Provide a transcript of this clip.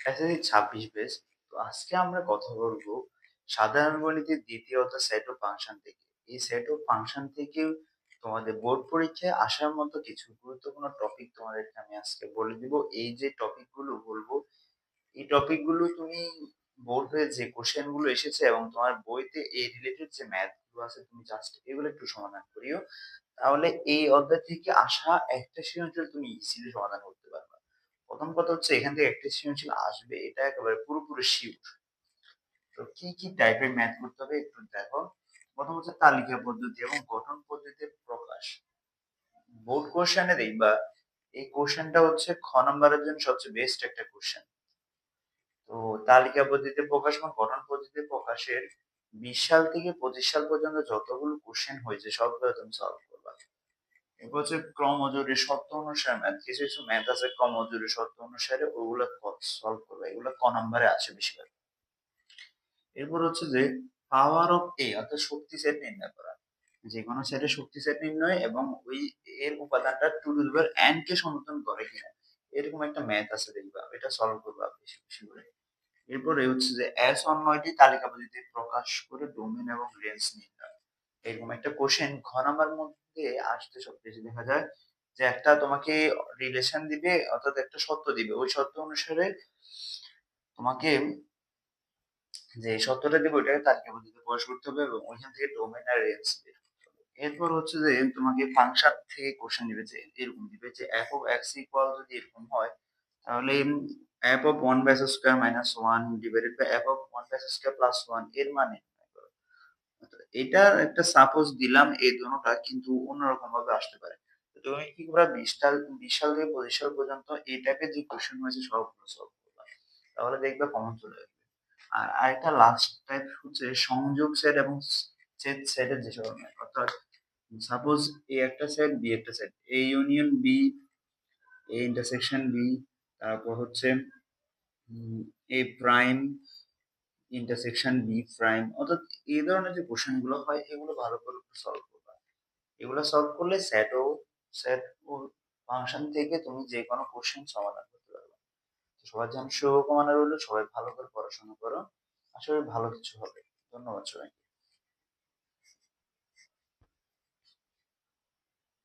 SSC 26 batch. তো আজকে আমরা কথা বলবো সাধারণ গণিতের ২য় অধ্যায় সেট অফ ফাংশন থেকে। এই সেট অফ ফাংশন থেকে তোমাদের বোর্ড পরীক্ষায় আসার মতো কিছু গুরুত্বপূর্ণ টপিক তোমাদেরকে আমি আজকে বলে দিব। এই যে টপিক গুলো বলবো, এই টপিক গুলো তুমি বোর্ডে যে কোশ্চেন গুলো এসেছে এবং তোমার বইতে এই রিলেটেড যে ম্যাথ গুলো আছে তুমি জাস্ট এগুলো একটু সমাধান করিও। তাহলে এই অধ্যায় থেকে আসা একটা সৃজনশীল তুমি ইজিলি সমাধান করতে পারবা। প্রথম কথা হচ্ছে এখান থেকে একটা সৃজনশীল আসবে এটা একেবারে পুরোপুরি শিওর। তো কি কি টাইপের ম্যাথ করতে হবে একটু দেখো। প্রথম হচ্ছে তালিকা পদ্ধতি এবং গঠন পদ্ধতির প্রকাশ। বোর্ড কোশ্চেনে দেখবা এই কোশ্চেনটা হচ্ছে খ নাম্বারের জন্য সবচেয়ে বেস্ট একটা কোশ্চেন। তো তালিকা পদ্ধতিতে প্রকাশ এবং গঠন পদ্ধতিতে প্রকাশের 20 সাল থেকে 25 সাল পর্যন্ত যতগুলো কোশ্চেন হয়েছে সবগুলো তুমি সলভ করবা। এরপর হচ্ছে ক্রমজোরের শর্ত অনুসারে ম্যাথ। কিছু কিছু ম্যাথ আছে ক্রমজোরের শর্ত অনুসারে ওগুলো সলভ করবে, এগুলো ক নাম্বারে আসে বেশিরভাগ। এরপর হচ্ছে যে পাওয়ার অফ এ অর্থাৎ শক্তি সেট নির্ণয় করা। যে কোনো সেটের শক্তি সেট নির্ণয় এবং ওই এর উপাদানটা two to the power n কে সমর্থন করে কিনা এরকম একটা ম্যাথ আছে দেখবা, এটা সলভ করবা বেশি বেশি করে। এরপরে হচ্ছে যে এস অন্বয়টি তালিকা পদ্ধতিতে প্রকাশ করে ডোমেন এবং রেঞ্জ নির্ণয়। এরকম একটা কোশ্চেন ঘ নাম্বার মধ্যে আসতে সব বেশি দেখা যায় যে একটা তোমাকে রিলেশন দিবে অর্থাৎ একটা সত্য দিবে, ওই সত্য অনুসারে তোমাকে যে সত্যটা দিবে ওইটাকে তালিকা পদ্ধতিতে প্রকাশ করতে হবে এবং ওইখান থেকে ডোমেন আর রেঞ্জ বের করতে হবে। এরপর হচ্ছে যে তোমাকে ফাংশন থেকে কোশ্চেন দিবে যে এরকম দিবে যে f of x ইকুয়াল যদি এরকম হয় তাহলে f of 1 by square minus 1 divided by f of 1 by square plus 1 এর মানে নির্ণয় করো। এটা একটা সাপোজ দিলাম এই দুটোটা কিন্তু অন্যরকম ভাবে আসতে পারে। তো তুমি কি করবা 20 সাল থেকে 25 সাল পর্যন্ত এই টাইপের যে কোশ্চেন হয়েছে সবগুলো সলভ করবা, তাহলে দেখবে কমন চলে আসবে। আর আরেকটা লাস্ট টাইপ হচ্ছে সংযোগ সেট এবং ছেদ সেটের যে ধরনের, অর্থাৎ সাপোজ এ একটা সেট বি একটা set, A union B, A intersection B, তারপর হচ্ছে A prime intersection B prime, অর্থাৎ এই ধরনের যে কোশ্চেন গুলো হয় এগুলো ভালো করে সলভ করবা। এগুলো সলভ করলে সেট ও ফাংশন থেকে তুমি যে কোনো কোশ্চেন সমাধান করতে পারবে। সবার জন্য শুভকামনা রইলো, সবাই ভালো করে পড়াশোনা করো, আসলে ভালো কিছু হবে। ধন্যবাদ সবাই।